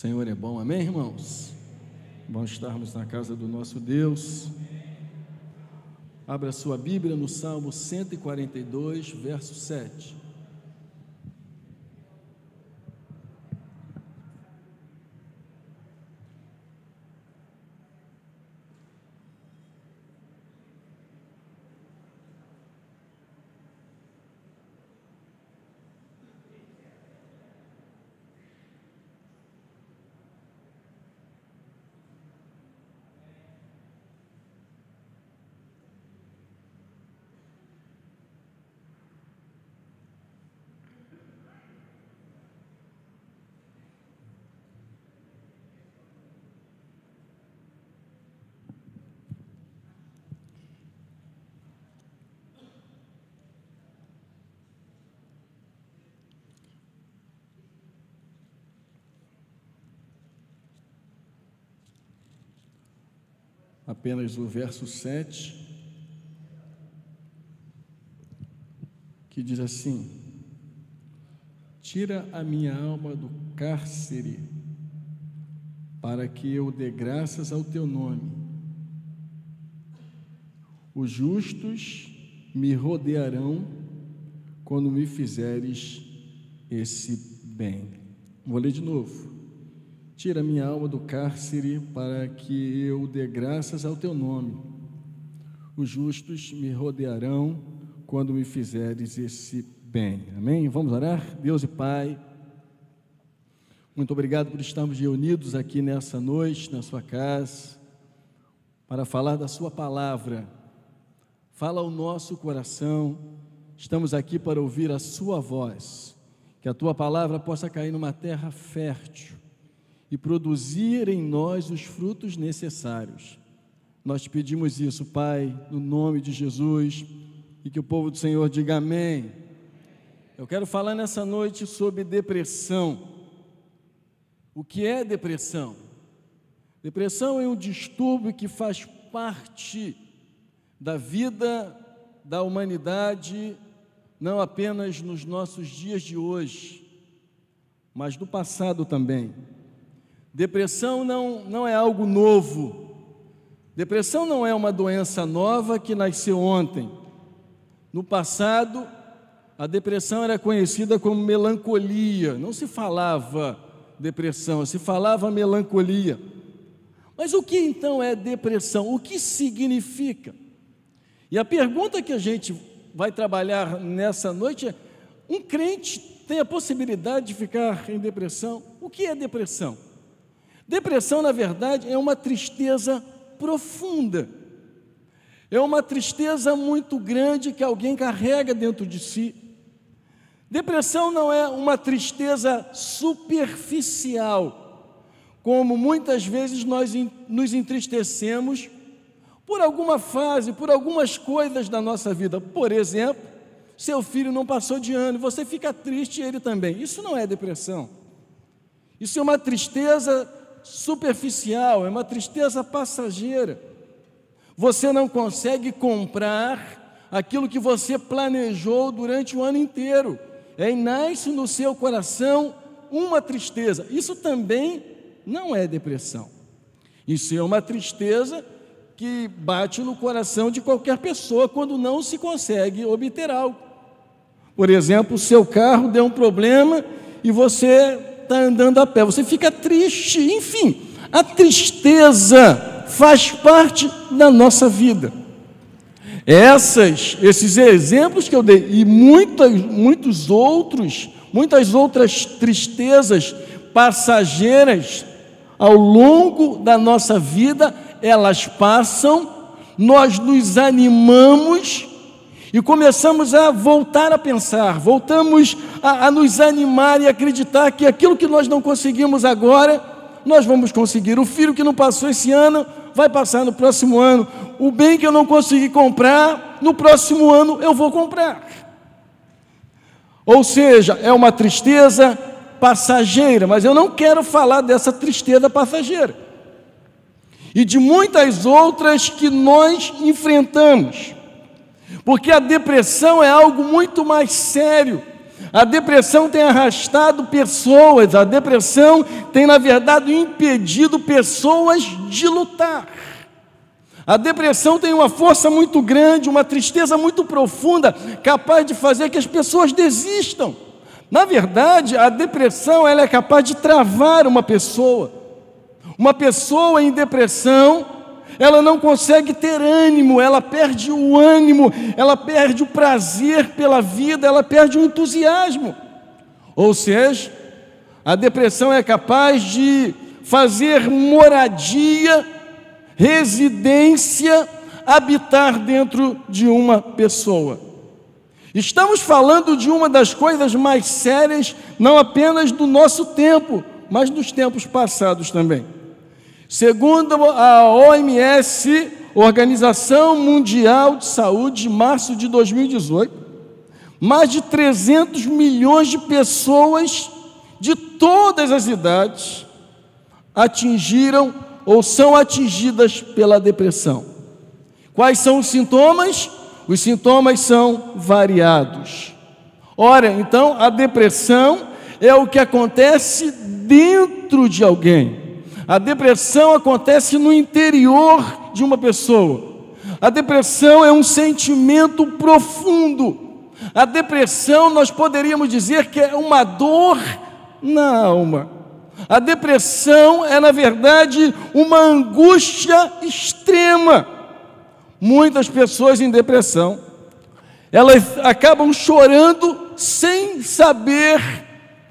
Senhor é bom, amém, irmãos? Bom estarmos na casa do nosso Deus. Abra sua Bíblia no Salmo 142, verso 7. Apenas o verso 7, que diz assim: tira a minha alma do cárcere, para que eu dê graças ao teu nome. Os justos me rodearão quando me fizeres esse bem. Vou ler de novo. Tira a minha alma do cárcere, para que eu dê graças ao teu nome. Os justos me rodearão quando me fizeres esse bem. Amém? Vamos orar? Deus e Pai, muito obrigado por estarmos reunidos aqui nessa noite, na sua casa, para falar da sua palavra. Fala ao nosso coração. Estamos aqui para ouvir a sua voz. Que a tua palavra possa cair numa terra fértil e produzir em nós os frutos necessários. Nós te pedimos isso, Pai, no nome de Jesus, e que o povo do Senhor diga amém. Eu quero falar nessa noite sobre depressão. O que é depressão? Depressão é um distúrbio que faz parte da vida da humanidade, não apenas nos nossos dias de hoje, mas do passado também. Depressão não é algo novo. Depressão não é uma doença nova que nasceu ontem. No passado, a depressão era conhecida como melancolia. Não se falava depressão, se falava melancolia. Mas o que então é depressão? O que significa? E a pergunta que a gente vai trabalhar nessa noite é: um crente tem a possibilidade de ficar em depressão? O que é depressão? Depressão, na verdade, é uma tristeza profunda. É uma tristeza muito grande que alguém carrega dentro de si. Depressão não é uma tristeza superficial, como muitas vezes nós nos entristecemos por alguma fase, por algumas coisas da nossa vida. Por exemplo, seu filho não passou de ano, você fica triste e ele também. Isso não é depressão. Isso é uma tristeza superficial, é uma tristeza passageira. Você não consegue comprar aquilo que você planejou durante o ano inteiro. E nasce no seu coração uma tristeza. Isso também não é depressão. Isso é uma tristeza que bate no coração de qualquer pessoa quando não se consegue obter algo. Por exemplo, o seu carro deu um problema e você está andando a pé, você fica triste. Enfim, a tristeza faz parte da nossa vida. Esses exemplos que eu dei e muitas outras tristezas passageiras ao longo da nossa vida, elas passam, nós nos animamos e começamos a voltar a pensar, voltamos a nos animar e acreditar que aquilo que nós não conseguimos agora, nós vamos conseguir. O filho que não passou esse ano, vai passar no próximo ano. O bem que eu não consegui comprar, no próximo ano eu vou comprar. Ou seja, é uma tristeza passageira, mas eu não quero falar dessa tristeza passageira. E de muitas outras que nós enfrentamos. Porque a depressão é algo muito mais sério. a depressão tem arrastado pessoas, a depressão tem, na verdade, impedido pessoas de lutar. A depressão tem uma força muito grande, uma tristeza muito profunda, capaz de fazer que as pessoas desistam. Na verdade, a depressão ela é capaz de travar uma pessoa. Uma pessoa em depressão, ela não consegue ter ânimo, ela perde o ânimo, ela perde o prazer pela vida, ela perde o entusiasmo. Ou seja, a depressão é capaz de fazer moradia, residência, habitar dentro de uma pessoa. Estamos falando de uma das coisas mais sérias, não apenas do nosso tempo, mas dos tempos passados também. Segundo a OMS, Organização Mundial de Saúde, de março de 2018, mais de 300 milhões de pessoas de todas as idades atingiram ou são atingidas pela depressão. Quais são os sintomas? Os sintomas são variados. Ora, então, a depressão é o que acontece dentro de alguém. A depressão acontece no interior de uma pessoa. A depressão é um sentimento profundo. A depressão, nós poderíamos dizer que é uma dor na alma. A depressão é, na verdade, uma angústia extrema. Muitas pessoas em depressão, elas acabam chorando sem saber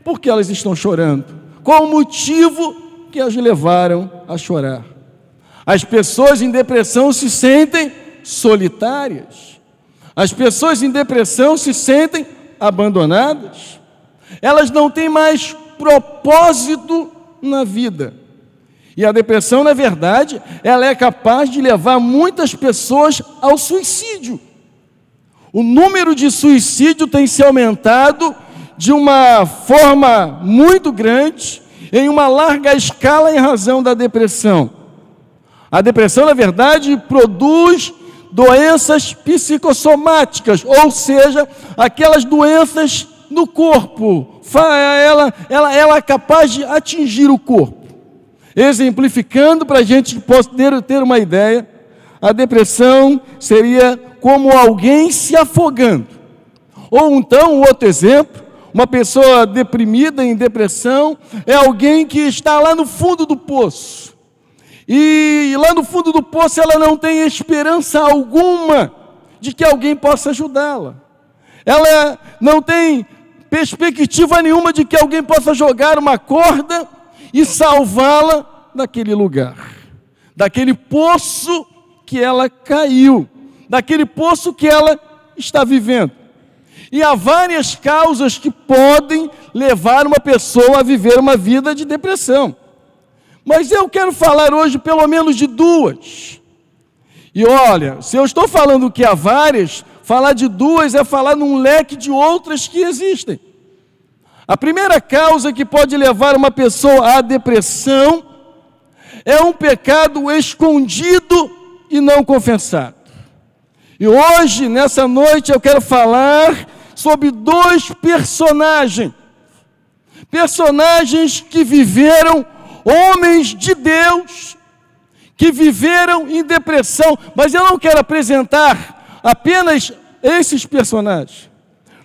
por que elas estão chorando. Qual o motivo que as levaram a chorar? As pessoas em depressão se sentem solitárias. As pessoas em depressão se sentem abandonadas. Elas não têm mais propósito na vida. E a depressão, na verdade, ela é capaz de levar muitas pessoas ao suicídio. O número de suicídio tem se aumentado de uma forma muito grande, em uma larga escala em razão da depressão. A depressão, na verdade, produz doenças psicossomáticas, ou seja, aquelas doenças no corpo. Ela é capaz de atingir o corpo. Exemplificando, para a gente possa ter uma ideia, a depressão seria como alguém se afogando. Ou então, outro exemplo, uma pessoa deprimida, em depressão, é alguém que está lá no fundo do poço. E lá no fundo do poço ela não tem esperança alguma de que alguém possa ajudá-la. Ela não tem perspectiva nenhuma de que alguém possa jogar uma corda e salvá-la daquele lugar, daquele poço que ela caiu, daquele poço que ela está vivendo. E há várias causas que podem levar uma pessoa a viver uma vida de depressão. Mas eu quero falar hoje pelo menos de duas. E olha, se eu estou falando que há várias, falar de duas é falar num leque de outras que existem. A primeira causa que pode levar uma pessoa à depressão é um pecado escondido e não confessado. E hoje, nessa noite, eu quero falar sobre dois personagens que viveram, homens de Deus, que viveram em depressão. Mas eu não quero apresentar apenas esses personagens.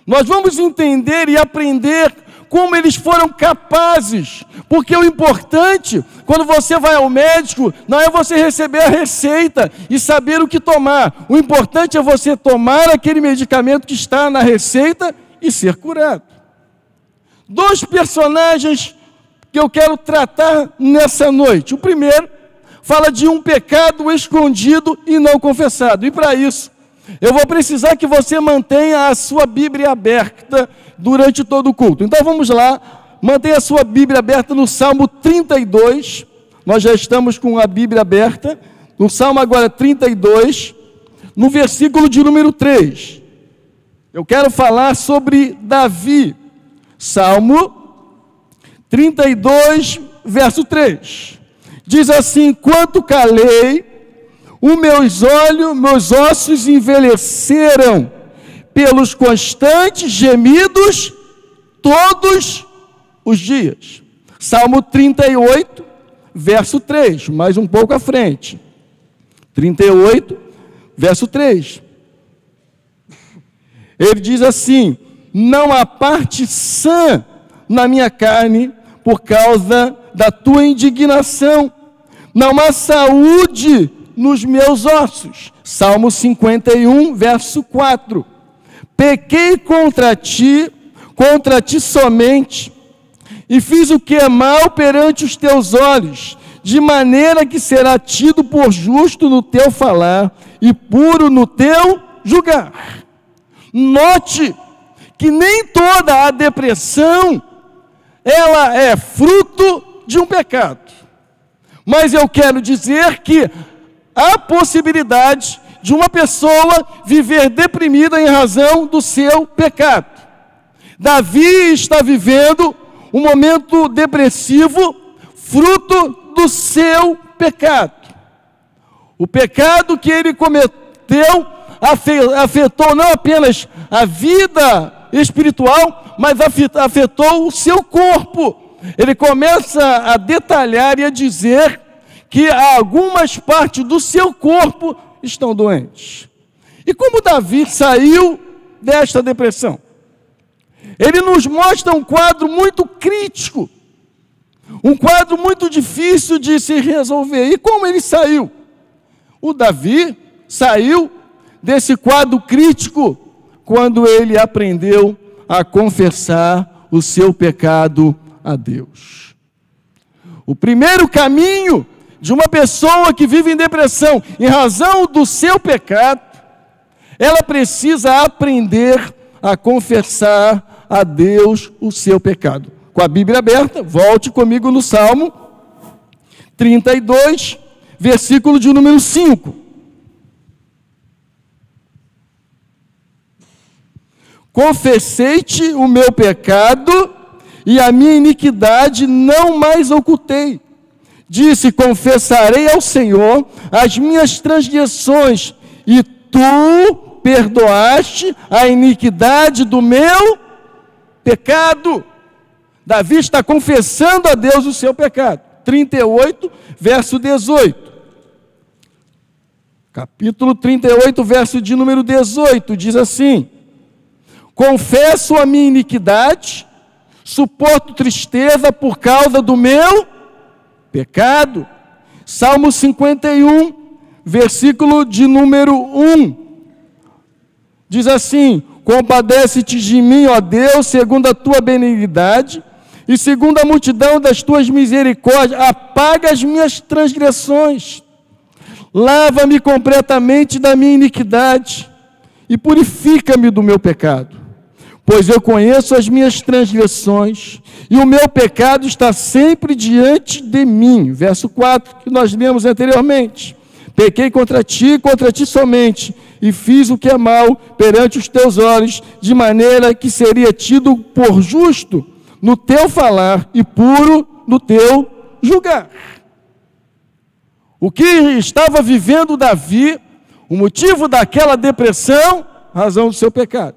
Nós vamos entender e aprender como eles foram capazes, porque o importante, quando você vai ao médico, não é você receber a receita e saber o que tomar. O importante é você tomar aquele medicamento que está na receita e ser curado. Dois personagens que eu quero tratar nessa noite. O primeiro fala de um pecado escondido e não confessado. E para isso, eu vou precisar que você mantenha a sua Bíblia aberta durante todo o culto. Então vamos lá, mantenha a sua Bíblia aberta no Salmo 32. Nós já estamos com a Bíblia aberta. No Salmo agora 32, no versículo de número 3. Eu quero falar sobre Davi. Salmo 32, verso 3. Diz assim: quanto calei, os meus ossos envelheceram pelos constantes gemidos todos os dias. Salmo 38, verso 3, mais um pouco à frente. 38, verso 3. Ele diz assim: não há parte sã na minha carne por causa da tua indignação. Não há saúde nos meus ossos. Salmo 51, verso 4. Pequei contra ti somente, e fiz o que é mal perante os teus olhos, de maneira que será tido por justo no teu falar e puro no teu julgar. Note que nem toda a depressão ela é fruto de um pecado. Mas eu quero dizer que há possibilidade de uma pessoa viver deprimida em razão do seu pecado. Davi está vivendo um momento depressivo, fruto do seu pecado. O pecado que ele cometeu afetou não apenas a vida espiritual, mas afetou o seu corpo. Ele começa a detalhar e a dizer que algumas partes do seu corpo estão doentes. E como Davi saiu desta depressão? Ele nos mostra um quadro muito crítico, um quadro muito difícil de se resolver. E como ele saiu? O Davi saiu desse quadro crítico quando ele aprendeu a confessar o seu pecado a Deus. O primeiro caminho de uma pessoa que vive em depressão em razão do seu pecado, ela precisa aprender a confessar a Deus o seu pecado. Com a Bíblia aberta, volte comigo no Salmo 32, versículo de número 5. Confessei-te o meu pecado e a minha iniquidade não mais ocultei. Disse: confessarei ao Senhor as minhas transgressões, e tu perdoaste a iniquidade do meu pecado. Davi está confessando a Deus o seu pecado. 38, verso 18. Capítulo 38, verso de número 18, diz assim: confesso a minha iniquidade, suporto tristeza por causa do meu pecado. Salmo 51, versículo de número 1, diz assim: compadece-te de mim, ó Deus, segundo a tua benignidade, e segundo a multidão das tuas misericórdias, apaga as minhas transgressões, lava-me completamente da minha iniquidade, e purifica-me do meu pecado. Pois eu conheço as minhas transgressões, e o meu pecado está sempre diante de mim. Verso 4, que nós lemos anteriormente. Pequei contra ti somente, e fiz o que é mal perante os teus olhos, de maneira que seria tido por justo no teu falar e puro no teu julgar. O que estava vivendo Davi, o motivo daquela depressão, razão do seu pecado.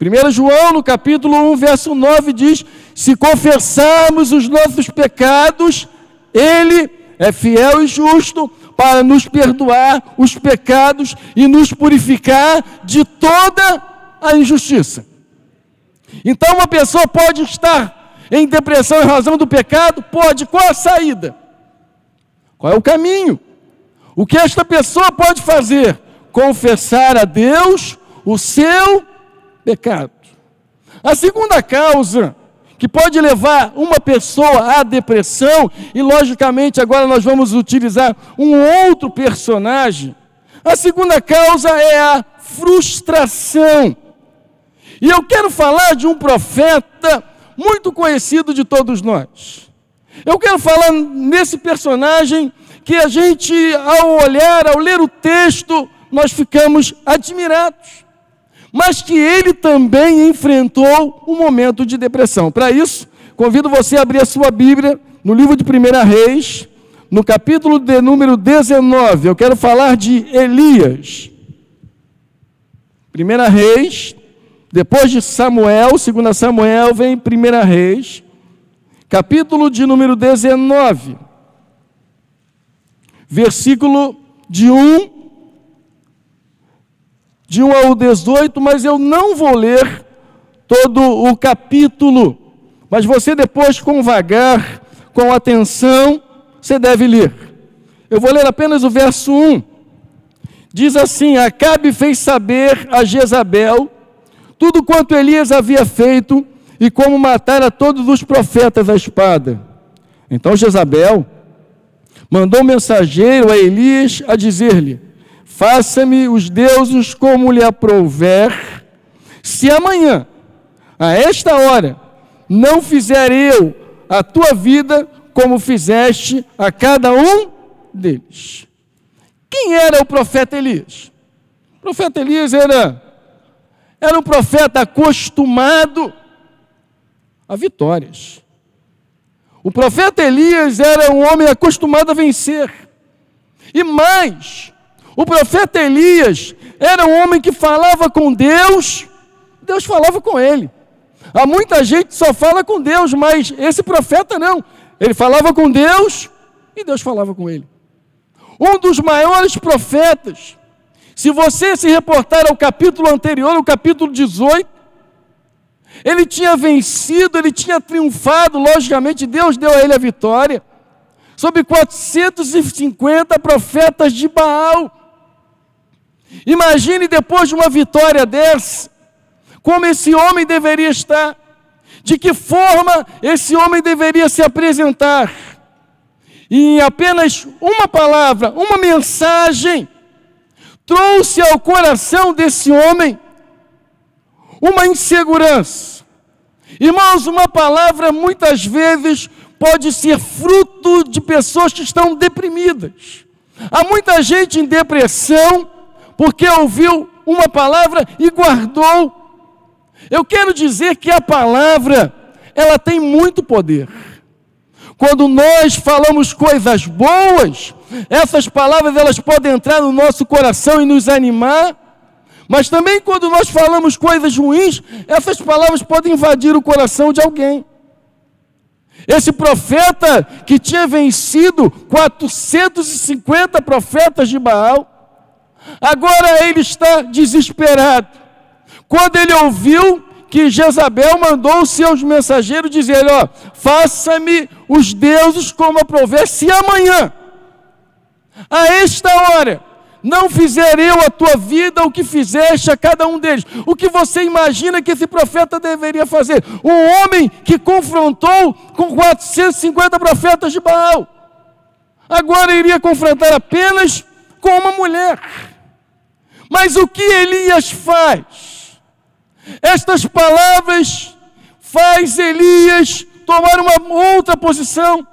1 João, no capítulo 1, verso 9, diz: se confessarmos os nossos pecados, Ele é fiel e justo para nos perdoar os pecados e nos purificar de toda a injustiça. Então uma pessoa pode estar em depressão em razão do pecado? Pode. Qual a saída? Qual é o caminho? O que esta pessoa pode fazer? Confessar a Deus o seu pecado. A segunda causa que pode levar uma pessoa à depressão, e logicamente agora nós vamos utilizar um outro personagem, a segunda causa é a frustração. E eu quero falar de um profeta muito conhecido de todos nós. Eu quero falar nesse personagem que a gente, ao olhar, ao ler o texto, nós ficamos admirados, mas que ele também enfrentou um momento de depressão. Para isso, convido você a abrir a sua Bíblia no livro de 1 Reis, no capítulo de número 19. Eu quero falar de Elias. 1 Reis, Depois de Samuel, 2 Samuel, vem 1 Reis, capítulo de número 19, versículo de 1 ao 18, mas eu não vou ler todo o capítulo, mas você depois, com vagar, com atenção, você deve ler. Eu vou ler apenas o verso 1. Diz assim: Acabe fez saber a Jezabel tudo quanto Elias havia feito e como matara todos os profetas à espada. Então Jezabel mandou um mensageiro a Elias a dizer-lhe: Faça-me os deuses como lhe aprouver, se amanhã, a esta hora, não fizer eu a tua vida como fizeste a cada um deles. Quem era o profeta Elias? O profeta Elias era um profeta acostumado a vitórias. O profeta Elias era um homem acostumado a vencer. E mais, o profeta Elias era um homem que falava com Deus, Deus falava com ele. Há muita gente que só fala com Deus, mas esse profeta não. Ele falava com Deus e Deus falava com ele. Um dos maiores profetas, se você se reportar ao capítulo anterior, o capítulo 18, ele tinha vencido, ele tinha triunfado, logicamente Deus deu a ele a vitória, sobre 450 profetas de Baal. Imagine depois de uma vitória dessa, como esse homem deveria estar, de que forma esse homem deveria se apresentar. E em apenas uma palavra, uma mensagem, trouxe ao coração desse homem uma insegurança. Irmãos, uma palavra muitas vezes pode ser fruto de pessoas que estão deprimidas. Há muita gente em depressão porque ouviu uma palavra e guardou. Eu quero dizer que a palavra, ela tem muito poder. Quando nós falamos coisas boas, essas palavras elas podem entrar no nosso coração e nos animar, mas também quando nós falamos coisas ruins, essas palavras podem invadir o coração de alguém. Esse profeta que tinha vencido 450 profetas de Baal, agora ele está desesperado. Quando ele ouviu que Jezabel mandou os seus mensageiros dizer: ó, faça-me os deuses como aprouver, se amanhã, a esta hora, não fizer eu a tua vida o que fizeste a cada um deles. O que você imagina que esse profeta deveria fazer? Um homem que confrontou com 450 profetas de Baal, agora iria confrontar apenas com uma mulher. Mas o que Elias faz? Estas palavras faz Elias tomar uma outra posição.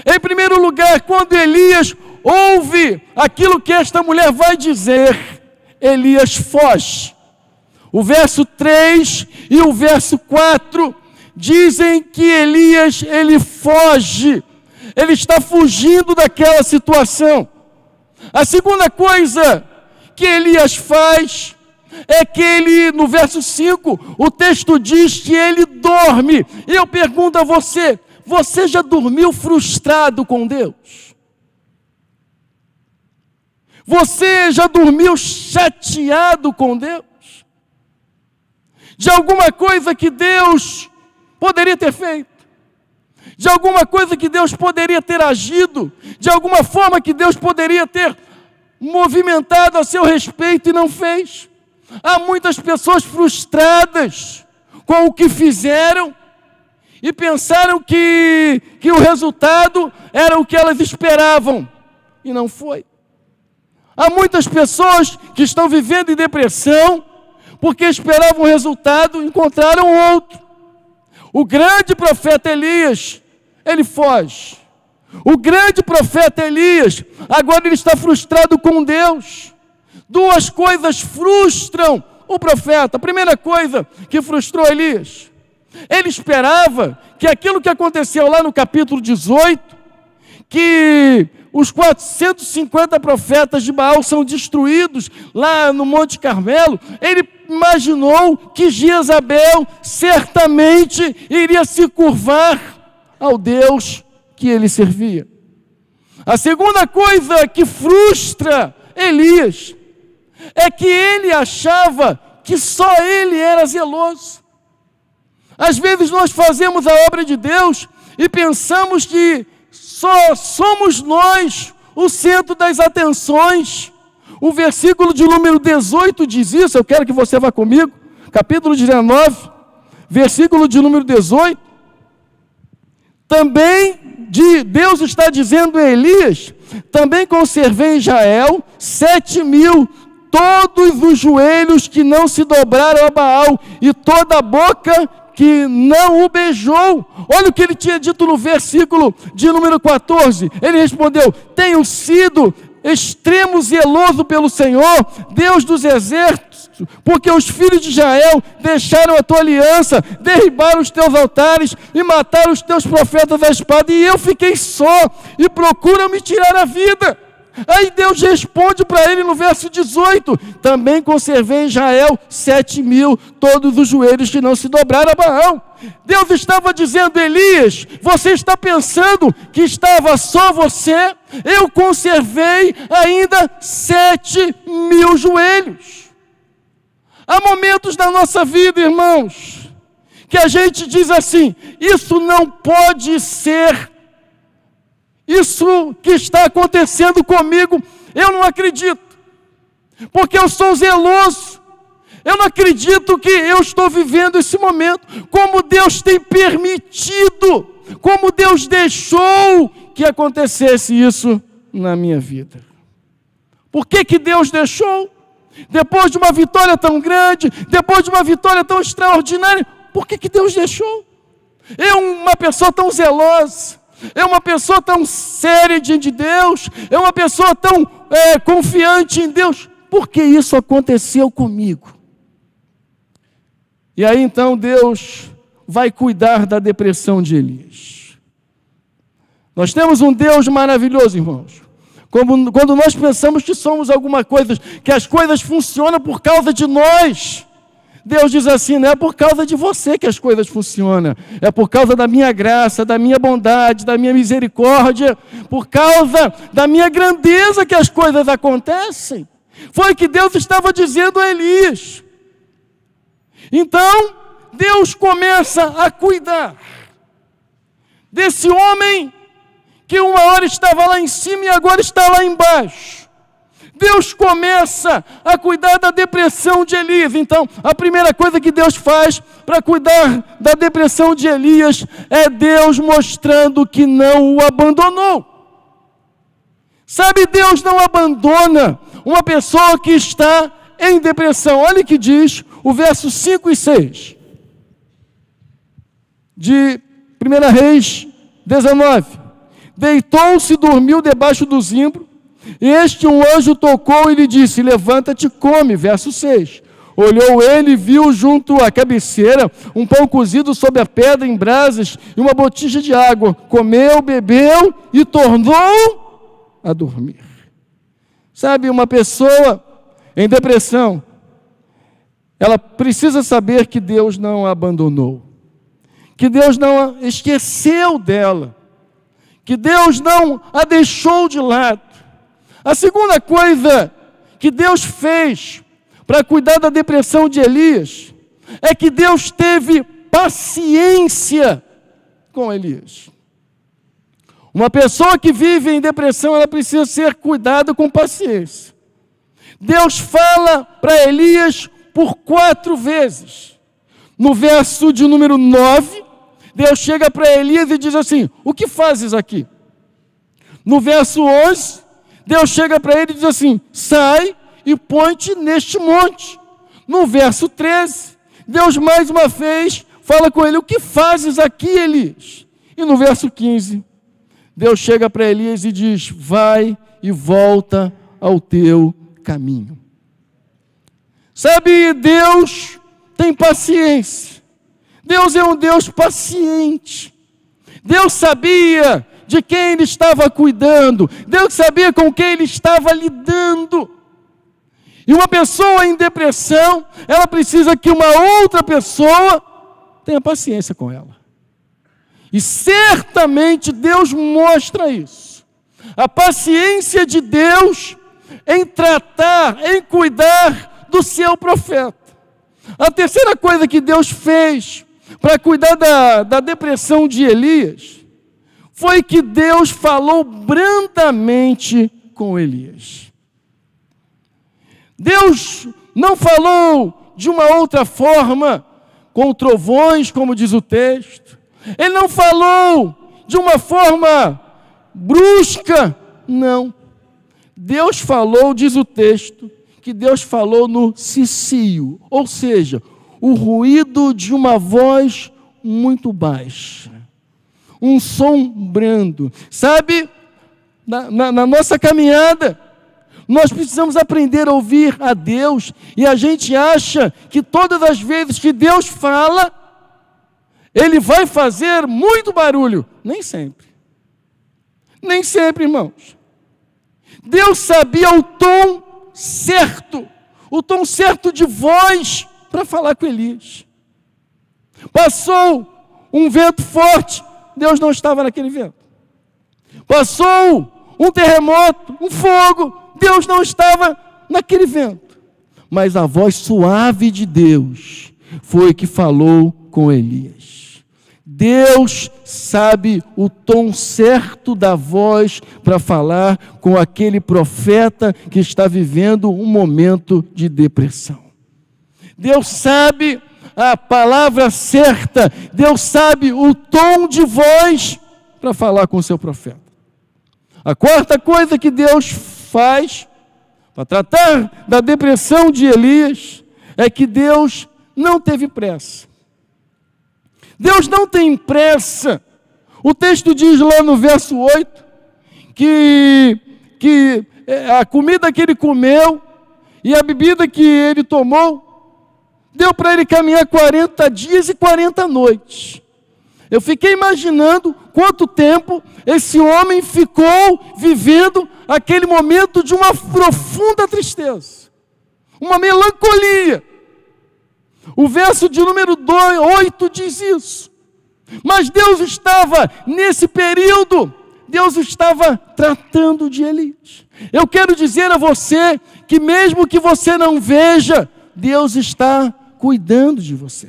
Em primeiro lugar, quando Elias ouve aquilo que esta mulher vai dizer, Elias foge. O verso 3 e o verso 4 dizem que Elias, ele foge. Ele está fugindo daquela situação. A segunda coisa que Elias faz é que ele, no verso 5, o texto diz que ele dorme. E eu pergunto a você, você já dormiu frustrado com Deus? Você já dormiu chateado com Deus? De alguma coisa que Deus poderia ter feito? De alguma coisa que Deus poderia ter agido? De alguma forma que Deus poderia ter movimentado a seu respeito e não fez? Há muitas pessoas frustradas com o que fizeram e pensaram que o resultado era o que elas esperavam e não foi. Há muitas pessoas que estão vivendo em depressão porque esperavam um resultado e encontraram outro. O grande profeta Elias, ele foge. O grande profeta Elias, agora ele está frustrado com Deus. Duas coisas frustram o profeta. A primeira coisa que frustrou Elias, ele esperava que aquilo que aconteceu lá no capítulo 18, que os 450 profetas de Baal são destruídos lá no Monte Carmelo, ele imaginou que Jezabel certamente iria se curvar ao Deus que ele servia. A segunda coisa que frustra Elias é que ele achava que só ele era zeloso. Às vezes nós fazemos a obra de Deus e pensamos que só somos nós o centro das atenções. O versículo de número 18 diz isso, eu quero que você vá comigo, capítulo 19, versículo de número 18. Também Deus está dizendo a Elias: também conservei em Israel 7.000, todos os joelhos que não se dobraram a Baal, e toda a boca que não o beijou. Olha o que ele tinha dito no versículo de número 14. Ele respondeu: tenho sido extremo zeloso pelo Senhor, Deus dos exércitos, porque os filhos de Israel deixaram a tua aliança, derribaram os teus altares e mataram os teus profetas à espada, e eu fiquei só e procuram me tirar a vida. Aí Deus responde para ele no verso 18: também conservei em Israel 7.000, todos os joelhos que não se dobraram a Baal. Deus estava dizendo: Elias, você está pensando que estava só você? Eu conservei ainda 7.000 joelhos. Há momentos na nossa vida, irmãos, que a gente diz assim: isso não pode ser, isso que está acontecendo comigo, eu não acredito, porque eu sou zeloso, eu não acredito que eu estou vivendo esse momento, como Deus tem permitido, como Deus deixou que acontecesse isso na minha vida. Por que Deus deixou? Depois de uma vitória tão grande, depois de uma vitória tão extraordinária, por que Deus deixou? Eu, uma pessoa tão zelosa, é uma pessoa tão séria diante de Deus, é uma pessoa tão confiante em Deus, por que isso aconteceu comigo? E aí então Deus vai cuidar da depressão de Elias. Nós temos um Deus maravilhoso, irmãos. Quando nós pensamos que somos alguma coisa, que as coisas funcionam por causa de nós, Deus diz assim: não é por causa de você que as coisas funcionam, é por causa da minha graça, da minha bondade, da minha misericórdia, por causa da minha grandeza que as coisas acontecem. Foi o que Deus estava dizendo a Elias. Então, Deus começa a cuidar desse homem que uma hora estava lá em cima e agora está lá embaixo. Deus começa a cuidar da depressão de Elias. Então, a primeira coisa que Deus faz para cuidar da depressão de Elias é Deus mostrando que não o abandonou. Sabe, Deus não abandona uma pessoa que está em depressão. Olha o que diz o verso 5 e 6 de 1 Reis 19. Deitou-se e dormiu debaixo do zimbro. Este um anjo tocou e lhe disse: levanta-te e come. Verso 6. Olhou ele e viu junto à cabeceira um pão cozido sobre a pedra em brasas e uma botija de água. Comeu, bebeu e tornou a dormir. Sabe, uma pessoa em depressão, ela precisa saber que Deus não a abandonou, que Deus não esqueceu dela, que Deus não a deixou de lado. A segunda coisa que Deus fez para cuidar da depressão de Elias é que Deus teve paciência com Elias. Uma pessoa que vive em depressão, ela precisa ser cuidada com paciência. Deus fala para Elias por 4 vezes. No verso de número 9, Deus chega para Elias e diz assim: o que fazes aqui? No verso 11, Deus chega para ele e diz assim: sai e põe-te neste monte. No verso 13, Deus mais uma vez fala com ele: o que fazes aqui, Elias? E no verso 15, Deus chega para Elias e diz: vai e volta ao teu caminho. Sabe, Deus tem paciência. Deus é um Deus paciente. Deus sabia de quem Ele estava cuidando. Deus sabia com quem Ele estava lidando. E uma pessoa em depressão, ela precisa que uma outra pessoa tenha paciência com ela. E certamente Deus mostra isso. A paciência de Deus em tratar, em cuidar do seu profeta. A terceira coisa que Deus fez para cuidar da depressão de Elias foi que Deus falou brandamente com Elias. Deus não falou de uma outra forma, com trovões, como diz o texto. Ele não falou de uma forma brusca, não. Deus falou, diz o texto, que Deus falou no cicio, ou seja, o ruído de uma voz muito baixa, um som brando. Sabe, na nossa caminhada, nós precisamos aprender a ouvir a Deus, e a gente acha que todas as vezes que Deus fala, Ele vai fazer muito barulho. Nem sempre. Nem sempre, irmãos. Deus sabia o tom certo de voz para falar com Elias. Passou um vento forte, Deus não estava naquele vento. Passou um terremoto, um fogo, Deus não estava naquele vento. Mas a voz suave de Deus foi que falou com Elias. Deus sabe o tom certo da voz para falar com aquele profeta que está vivendo um momento de depressão. Deus sabe a palavra certa, Deus sabe o tom de voz para falar com o seu profeta. A quarta coisa que Deus faz para tratar da depressão de Elias é que Deus não teve pressa. Deus não tem pressa. O texto diz lá no verso 8 que a comida que ele comeu e a bebida que ele tomou deu para ele caminhar 40 dias e 40 noites. Eu fiquei imaginando quanto tempo esse homem ficou vivendo aquele momento de uma profunda tristeza, uma melancolia. O verso de número 8 diz isso. Mas Deus estava, nesse período, Deus estava tratando de Elias. Eu quero dizer a você que mesmo que você não veja, Deus está cuidando de você.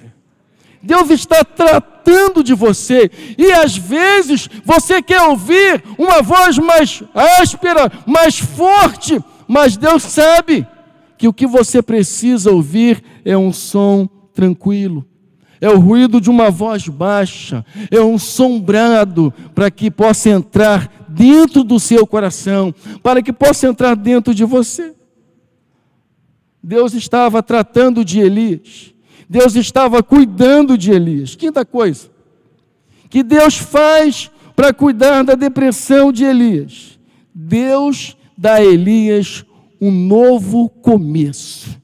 Deus está tratando de você. E às vezes você quer ouvir uma voz mais áspera, mais forte, mas Deus sabe que o que você precisa ouvir é um som tranquilo, é o ruído de uma voz baixa, é um som brado, para que possa entrar dentro do seu coração, para que possa entrar dentro de você. Deus estava tratando de Elias, Deus estava cuidando de Elias. Quinta coisa que Deus faz para cuidar da depressão de Elias: Deus dá a Elias um novo começo.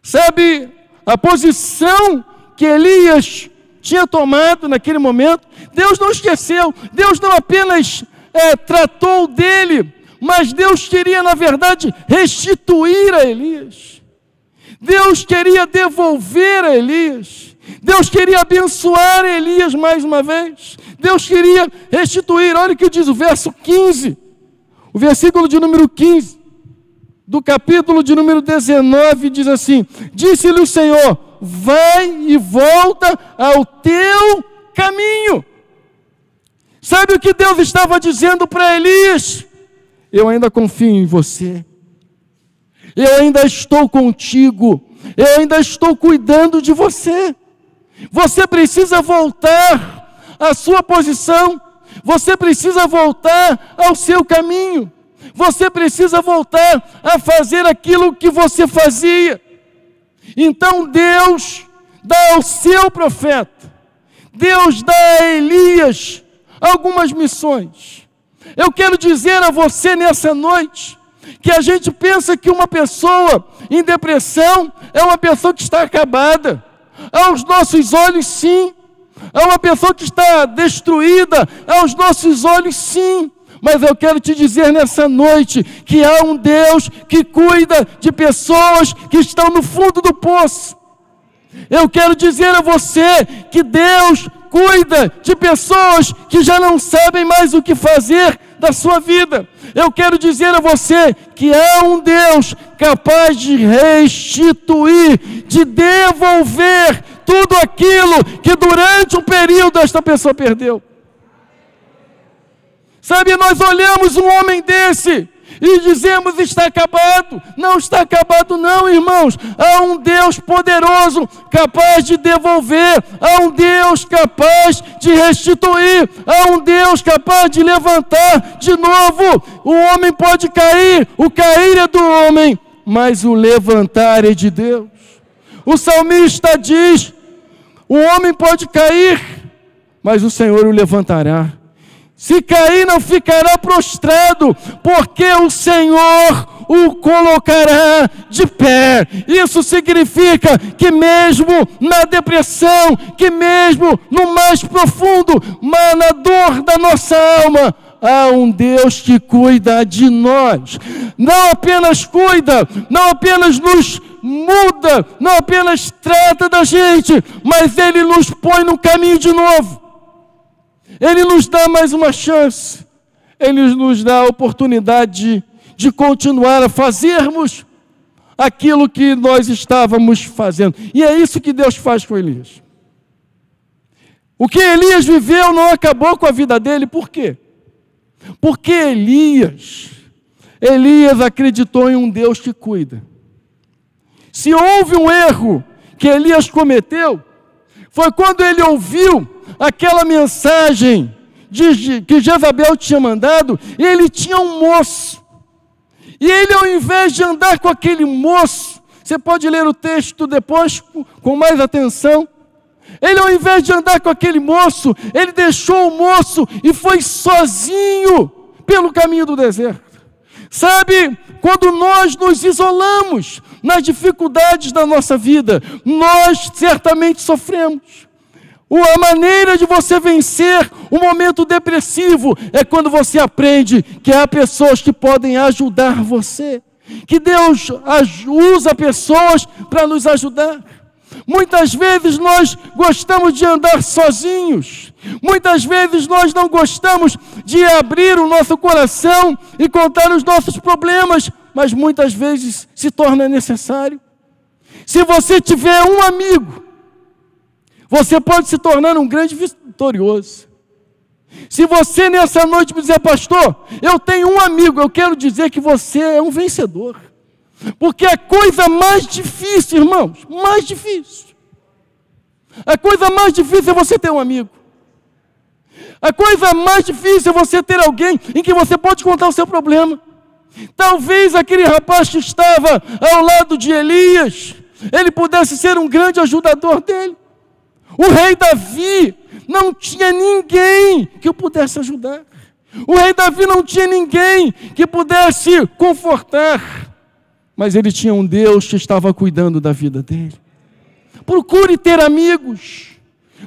Sabe, a posição que Elias tinha tomado naquele momento, Deus não esqueceu, Deus não apenas tratou dele, mas Deus queria, na verdade, restituir a Elias. Deus queria devolver a Elias. Deus queria abençoar Elias mais uma vez. Deus queria restituir. Olha o que diz o verso 15, o versículo de número 15, do capítulo de número 19, diz assim: disse-lhe o Senhor, vai e volta ao teu caminho. Sabe o que Deus estava dizendo para Elias? Eu ainda confio em você, eu ainda estou contigo, eu ainda estou cuidando de você. Você precisa voltar à sua posição, você precisa voltar ao seu caminho, você precisa voltar a fazer aquilo que você fazia. Então Deus dá ao seu profeta, Deus dá a Elias algumas missões. Eu quero dizer a você nessa noite, que a gente pensa que uma pessoa em depressão é uma pessoa que está acabada. Aos nossos olhos, sim. É uma pessoa que está destruída, aos nossos olhos, sim. Mas eu quero te dizer nessa noite que há um Deus que cuida de pessoas que estão no fundo do poço. Eu quero dizer a você que Deus cuida de pessoas que já não sabem mais o que fazer da sua vida. Eu quero dizer a você que há um Deus capaz de restituir, de devolver tudo aquilo que durante um período esta pessoa perdeu. Sabe, nós olhamos um homem desse e dizemos: está acabado. Não está acabado não, irmãos. Há um Deus poderoso, capaz de devolver. Há um Deus capaz de restituir. Há um Deus capaz de levantar de novo. O homem pode cair, o cair é do homem, mas o levantar é de Deus. O salmista diz: o homem pode cair, mas o Senhor o levantará. Se cair, não ficará prostrado, porque o Senhor o colocará de pé. Isso significa que mesmo na depressão, que mesmo no mais profundo, na dor da nossa alma, há um Deus que cuida de nós. Não apenas cuida, não apenas nos muda, não apenas trata da gente, mas Ele nos põe no caminho de novo. Ele nos dá mais uma chance. Ele nos dá a oportunidade de continuar a fazermos aquilo que nós estávamos fazendo. E é isso que Deus faz com Elias. O que Elias viveu não acabou com a vida dele. Por quê? Porque Elias acreditou em um Deus que cuida. Se houve um erro que Elias cometeu, foi quando ele ouviu aquela mensagem que Jezabel tinha mandado. Ele tinha um moço, e ele, ao invés de andar com aquele moço, você pode ler o texto depois com mais atenção, ele, ao invés de andar com aquele moço, ele deixou o moço e foi sozinho pelo caminho do deserto. Sabe, quando nós nos isolamos nas dificuldades da nossa vida, nós certamente sofremos. A maneira de você vencer um momento depressivo é quando você aprende que há pessoas que podem ajudar você, que Deus usa pessoas para nos ajudar. Muitas vezes nós gostamos de andar sozinhos, muitas vezes nós não gostamos de abrir o nosso coração e contar os nossos problemas, mas muitas vezes se torna necessário. Se você tiver um amigo, você pode se tornar um grande vitorioso. Se você nessa noite me dizer: pastor, eu tenho um amigo, eu quero dizer que você é um vencedor. Porque a coisa mais difícil, irmãos, a coisa mais difícil é você ter um amigo. A coisa mais difícil é você ter alguém em que você pode contar o seu problema. Talvez aquele rapaz que estava ao lado de Elias, ele pudesse ser um grande ajudador dele. O rei Davi não tinha ninguém que o pudesse ajudar. O rei Davi não tinha ninguém que pudesse confortar. Mas ele tinha um Deus que estava cuidando da vida dele. Procure ter amigos.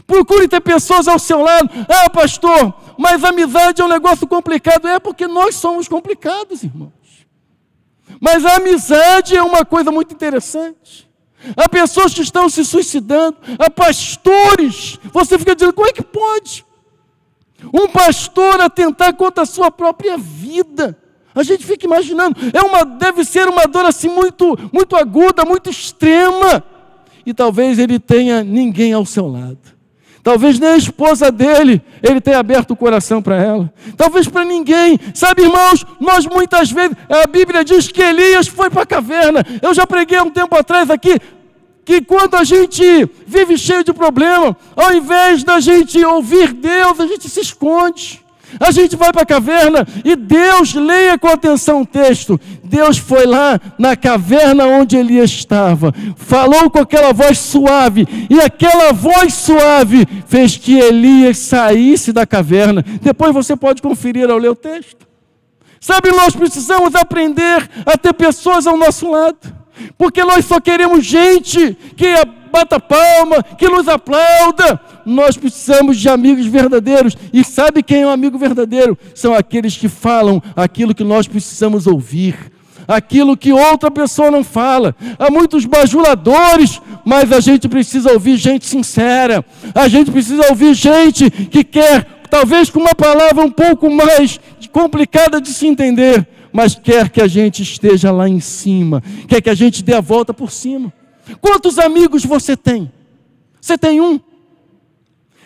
Procure ter pessoas ao seu lado. Ah, pastor, mas amizade é um negócio complicado. É porque nós somos complicados, irmãos. Mas a amizade é uma coisa muito interessante. Há pessoas que estão se suicidando, há pastores. Você fica dizendo: como é que pode um pastor atentar contra a sua própria vida? A gente fica imaginando, deve ser uma dor assim muito aguda, muito extrema. E talvez ele tenha ninguém ao seu lado. Talvez nem a esposa dele, ele tenha aberto o coração para ela. Talvez para ninguém. Sabe, irmãos, nós muitas vezes, a Bíblia diz que Elias foi para a caverna. Eu já preguei um tempo atrás aqui, que quando a gente vive cheio de problema, ao invés da gente ouvir Deus, a gente se esconde. A gente vai para a caverna e Deus, leia com atenção o texto, Deus foi lá na caverna onde Elias estava, falou com aquela voz suave, e aquela voz suave fez que Elias saísse da caverna. Depois você pode conferir ao ler o texto. Sabe, nós precisamos aprender a ter pessoas ao nosso lado. porque nós só queremos gente que bata palma, que nos aplauda. Nós precisamos de amigos verdadeiros. E sabe quem é um amigo verdadeiro? São aqueles que falam aquilo que nós precisamos ouvir, aquilo que outra pessoa não fala. Há muitos bajuladores, mas a gente precisa ouvir gente sincera. A gente precisa ouvir gente que quer, talvez com uma palavra um pouco mais complicada de se entender, mas quer que a gente esteja lá em cima, quer que a gente dê a volta por cima. Quantos amigos você tem? Você tem um?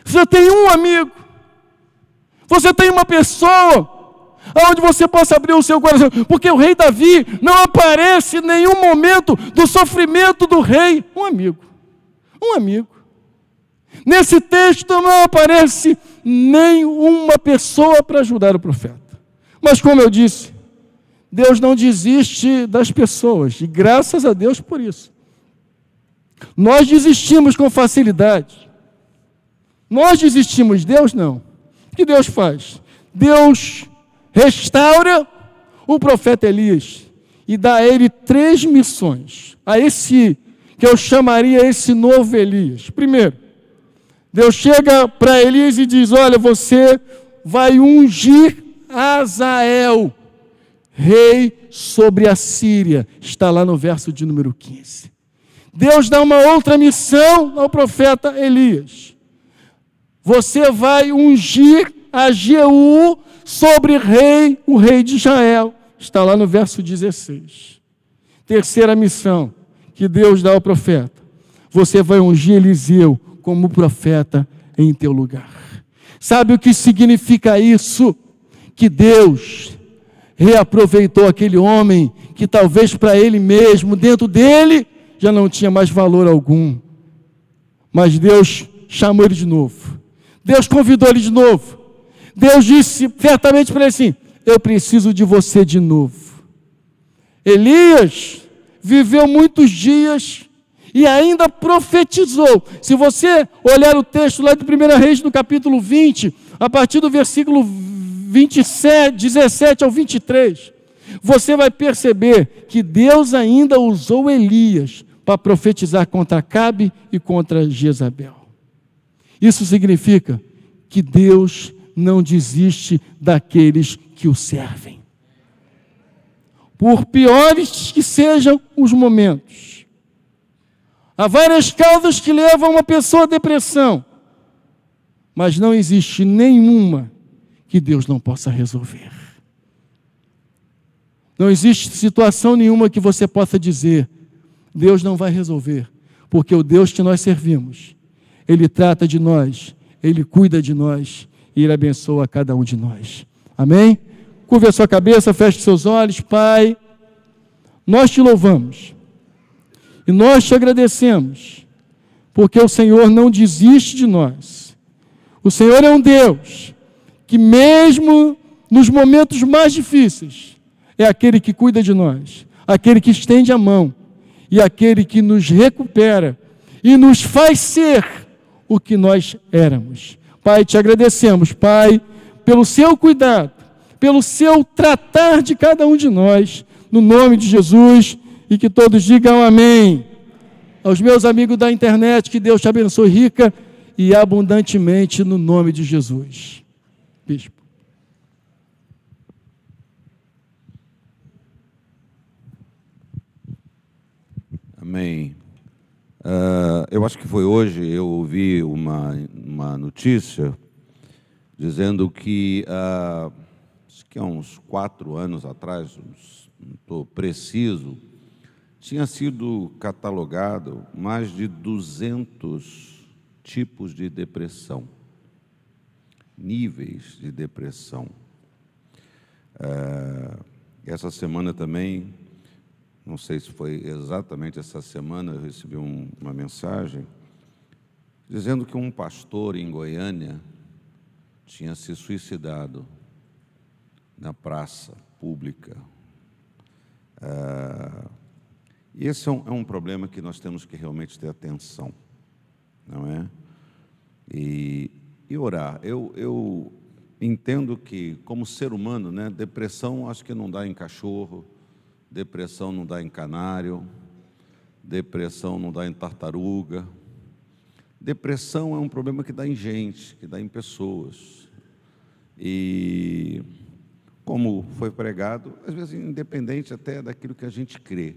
Você tem um amigo? Você tem uma pessoa onde você possa abrir o seu coração? Porque o rei Davi não aparece em nenhum momento do sofrimento do rei. Um amigo. Nesse texto não aparece nenhuma pessoa para ajudar o profeta. Mas como eu disse, Deus não desiste das pessoas, e graças a Deus por isso. Nós desistimos com facilidade. Nós desistimos, Deus não. O que Deus faz? Deus restaura o profeta Elias e dá a ele 3 missões. A esse, que eu chamaria esse novo Elias. Primeiro, Deus chega para Elias e diz: olha, você vai ungir Azael, rei sobre a Síria. Está lá no verso de número 15. Deus dá uma outra missão ao profeta Elias. Você vai ungir a Jeú sobre o rei de Israel. Está lá no verso 16. Terceira missão que Deus dá ao profeta: você vai ungir Eliseu como profeta em teu lugar. Sabe o que significa isso? Que Deus reaproveitou aquele homem que talvez para ele mesmo, dentro dele, já não tinha mais valor algum. Mas Deus chamou ele de novo. Deus convidou ele de novo. Deus disse certamente para ele assim: eu preciso de você de novo. Elias viveu muitos dias e ainda profetizou. Se você olhar o texto lá de 1 Reis, no capítulo 20, a partir do versículo 17 ao 23, você vai perceber que Deus ainda usou Elias para profetizar contra Acabe e contra Jezabel. Isso significa que Deus não desiste daqueles que o servem. Por piores que sejam os momentos, há várias causas que levam uma pessoa à depressão, mas não existe nenhuma que Deus não possa resolver. Não existe situação nenhuma que você possa dizer: Deus não vai resolver, porque o Deus que nós servimos, Ele trata de nós, Ele cuida de nós e Ele abençoa cada um de nós. Amém? Curve a sua cabeça, feche seus olhos. Pai, nós te louvamos e nós te agradecemos, porque o Senhor não desiste de nós. O Senhor é um Deus que mesmo nos momentos mais difíceis, é aquele que cuida de nós, aquele que estende a mão e aquele que nos recupera e nos faz ser o que nós éramos. Pai, te agradecemos, Pai, pelo seu cuidado, pelo seu tratar de cada um de nós, no nome de Jesus, e que todos digam amém. Aos meus amigos da internet, que Deus te abençoe rica e abundantemente no nome de Jesus. Bispo. Amém. Eu acho que foi hoje, eu ouvi uma notícia dizendo que, acho que há uns 4 anos atrás, não estou preciso, tinha sido catalogado mais de 200 tipos de depressão, níveis de depressão. Essa semana também, não sei se foi exatamente essa semana, eu recebi uma mensagem dizendo que um pastor em Goiânia tinha se suicidado na praça pública. E esse é um problema que nós temos que realmente ter atenção, não é? E orar. Eu entendo que, como ser humano, né, depressão acho que não dá em cachorro, depressão não dá em canário, depressão não dá em tartaruga. Depressão é um problema que dá em gente, que dá em pessoas. E, como foi pregado, às vezes independente até daquilo que a gente crê,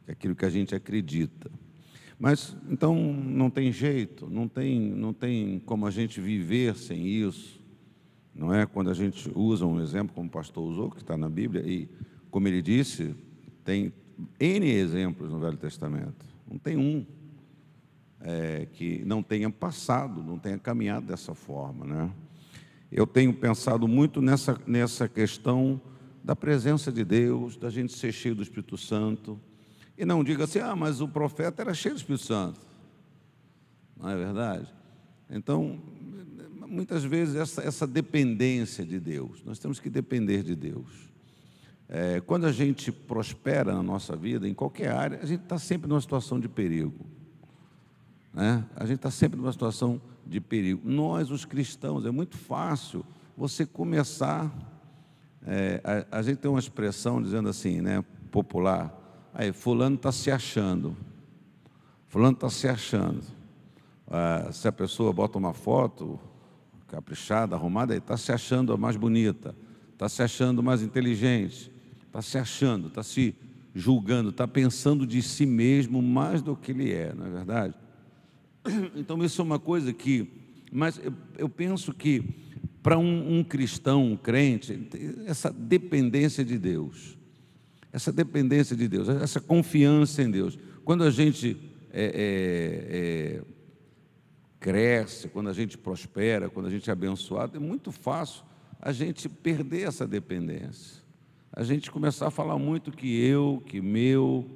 daquilo que a gente acredita. Mas, então, não tem jeito, não tem como a gente viver sem isso, não é? Quando a gente usa um exemplo, como o pastor usou, que está na Bíblia, e, como ele disse, tem N exemplos no Velho Testamento, não tem um que não tenha passado, não tenha caminhado dessa forma, né? Eu tenho pensado muito nessa questão da presença de Deus, da gente ser cheio do Espírito Santo. E não diga assim, mas o profeta era cheio do Espírito Santo. Não é verdade? Então, muitas vezes essa dependência de Deus, nós temos que depender de Deus. Quando a gente prospera na nossa vida, em qualquer área, a gente está sempre numa situação de perigo, né? A gente está sempre numa situação de perigo. Nós, os cristãos, é muito fácil você começar. A gente tem uma expressão dizendo assim, né, popular: aí, fulano está se achando. Fulano está se achando. Se a pessoa bota uma foto caprichada, arrumada, está se achando a mais bonita, está se achando mais inteligente, está se achando, está se julgando, está pensando de si mesmo mais do que ele é, não é verdade? Então, isso é uma coisa que... Mas eu penso que, para um cristão, um crente, essa dependência de Deus, essa confiança em Deus, quando a gente cresce, quando a gente prospera, quando a gente é abençoado, é muito fácil a gente perder essa dependência. A gente começar a falar muito que eu, que meu,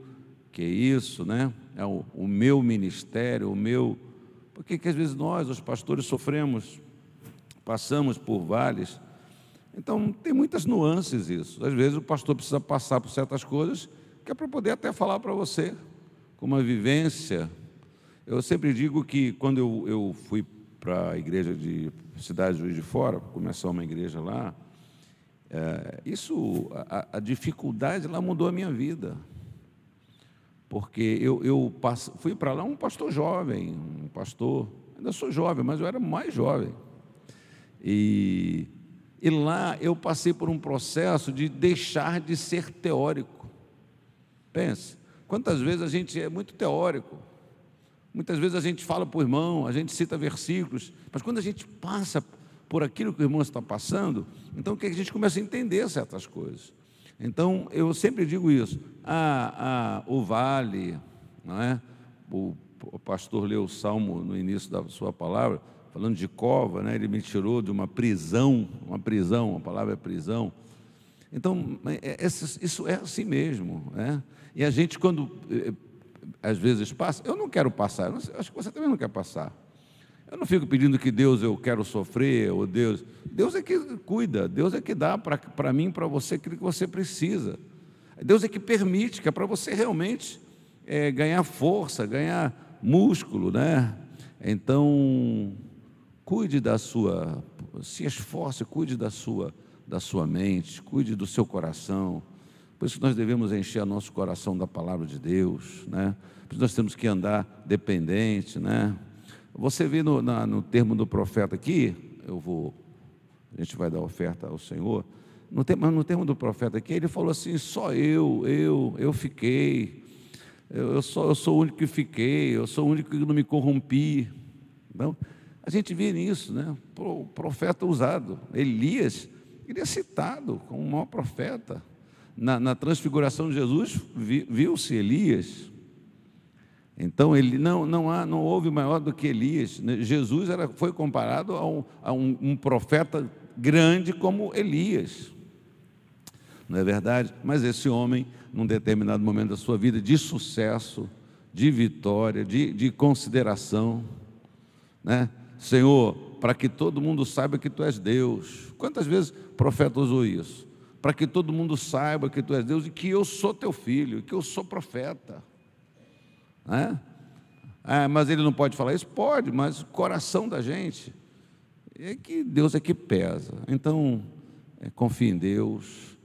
que isso, né? É o meu ministério, o meu... Porque que às vezes nós, os pastores, passamos por vales. Então, tem muitas nuances isso. Às vezes o pastor precisa passar por certas coisas que é para poder até falar para você, com uma vivência. Eu sempre digo que quando eu fui para a igreja de Cidade de Juiz de Fora, começar uma igreja lá, a dificuldade lá mudou a minha vida. Porque fui para lá um pastor jovem, ainda sou jovem, mas eu era mais jovem. E lá eu passei por um processo de deixar de ser teórico. Pense, quantas vezes a gente é muito teórico, muitas vezes a gente fala para o irmão, a gente cita versículos, mas quando a gente passa por aquilo que o irmão está passando, então que a gente começa a entender certas coisas. Então, eu sempre digo isso, o vale, não é? O pastor leu o Salmo no início da sua palavra, falando de cova, né? Ele me tirou de uma prisão, a palavra é prisão. Então, isso é assim mesmo, né? E a gente, quando às vezes passa, eu não quero passar, acho que você também não quer passar. Eu não fico pedindo que Deus, eu quero sofrer, ou Deus é que cuida, Deus é que dá para mim, para você, aquilo que você precisa. Deus é que permite, que é para você realmente ganhar força, ganhar músculo, né? Então, se esforce, cuide da sua mente, cuide do seu coração. Por isso que nós devemos encher nosso coração da palavra de Deus, né? Por isso nós temos que andar dependente, né? Você vê no termo do profeta aqui, a gente vai dar oferta ao Senhor, mas no termo do profeta aqui, ele falou assim, só eu fiquei, eu sou o único que fiquei, eu sou o único que não me corrompi. Então, a gente vê nisso, né? O profeta usado, Elias, ele é citado como o maior profeta. Na transfiguração de Jesus, viu-se Elias. Então, não houve maior do que Elias. Jesus foi comparado a um profeta grande como Elias. Não é verdade? Mas esse homem, num determinado momento da sua vida, de sucesso, de vitória, de consideração, né? Senhor, para que todo mundo saiba que Tu és Deus. Quantas vezes o profeta usou isso? Para que todo mundo saiba que Tu és Deus e que eu sou Teu filho, que eu sou profeta. Mas ele não pode falar isso? Pode, mas o coração da gente é que Deus é que pesa. Então, confie em Deus,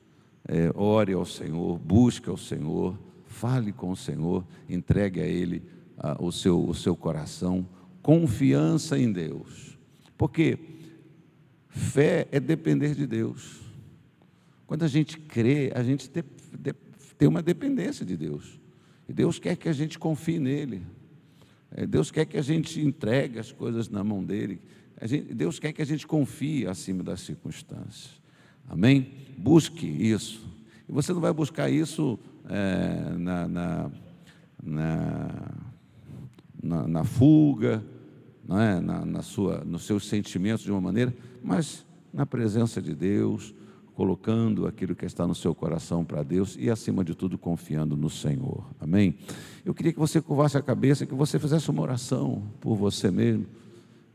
ore ao Senhor, busque ao Senhor, fale com o Senhor, entregue a Ele o seu coração, confiança em Deus, porque fé é depender de Deus. Quando a gente crê, a gente tem uma dependência de Deus, e Deus quer que a gente confie nele, Deus quer que a gente entregue as coisas na mão dele, Deus quer que a gente confie acima das circunstâncias, amém? Busque isso, e você não vai buscar isso na fuga, não é? Nos seus sentimentos de uma maneira, mas na presença de Deus, colocando aquilo que está no seu coração para Deus e, acima de tudo, confiando no Senhor, amém? Eu queria que você curvasse a cabeça, que você fizesse uma oração por você mesmo,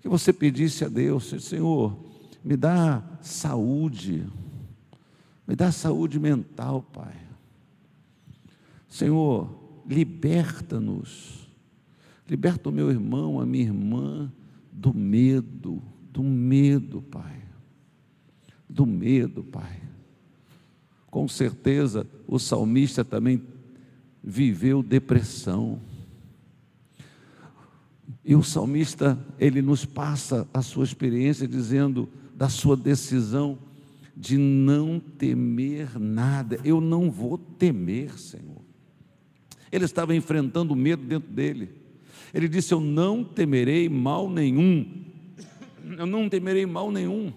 que você pedisse a Deus: Senhor, me dá saúde mental, Pai. Senhor, liberta-nos, liberta o meu irmão, a minha irmã, do medo, Pai, do medo, Pai. Com certeza o salmista também viveu depressão, e o salmista, ele nos passa a sua experiência, dizendo da sua decisão de não temer nada. Eu não vou temer, Senhor. Ele estava enfrentando o medo dentro dele. Ele disse: eu não temerei mal nenhum, eu não temerei mal nenhum.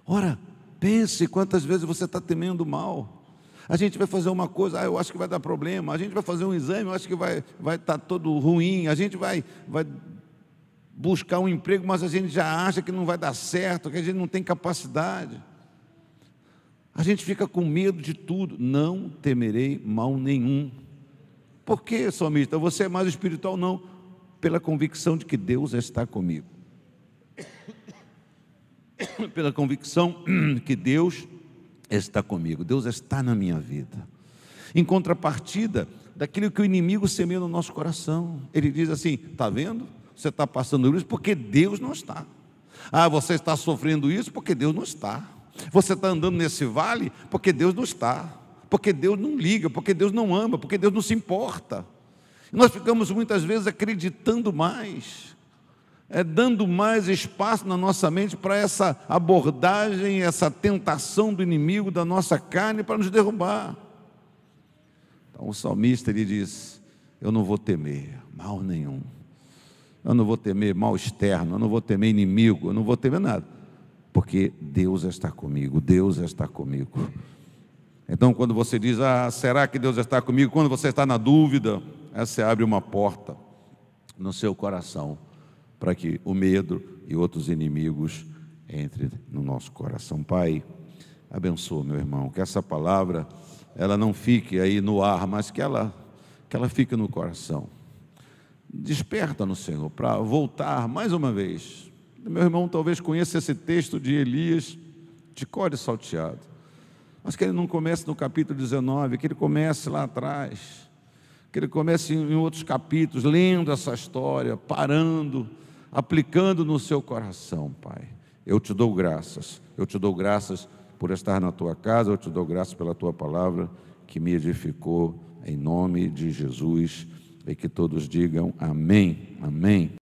Ora, pense quantas vezes você está temendo mal. A gente vai fazer uma coisa, eu acho que vai dar problema. A gente vai fazer um exame, eu acho que vai estar todo ruim. A gente vai buscar um emprego, mas a gente já acha que não vai dar certo, que a gente não tem capacidade. A gente fica com medo de tudo. Não temerei mal nenhum. Por que, salmista? Você é mais espiritual? Não, pela convicção de que Deus está comigo, pela convicção que Deus está comigo, Deus está na minha vida, em contrapartida daquilo que o inimigo semeia no nosso coração. Ele diz assim: está vendo? Você está passando isso porque Deus não está. Você está sofrendo isso porque Deus não está. Você está andando nesse vale porque Deus não está, porque Deus não liga, porque Deus não ama, porque Deus não se importa. E nós ficamos muitas vezes acreditando mais, dando mais espaço na nossa mente para essa abordagem, essa tentação do inimigo da nossa carne para nos derrubar. Então o salmista, ele diz: eu não vou temer mal nenhum, eu não vou temer mal externo, eu não vou temer inimigo, eu não vou temer nada, porque Deus está comigo, Deus está comigo. Então, quando você diz: será que Deus está comigo? Quando você está na dúvida, você abre uma porta no seu coração para que o medo e outros inimigos entrem no nosso coração. Pai, abençoa meu irmão, que essa palavra, ela não fique aí no ar, mas que ela fique no coração. Desperta no Senhor para voltar mais uma vez. Meu irmão talvez conheça esse texto de Elias de cor e salteado, mas que ele não comece no capítulo 19, que ele comece lá atrás, que ele comece em outros capítulos, lendo essa história, parando, aplicando no seu coração. Pai, eu te dou graças por estar na tua casa, eu te dou graças pela tua palavra que me edificou, em nome de Jesus, e que todos digam amém, amém.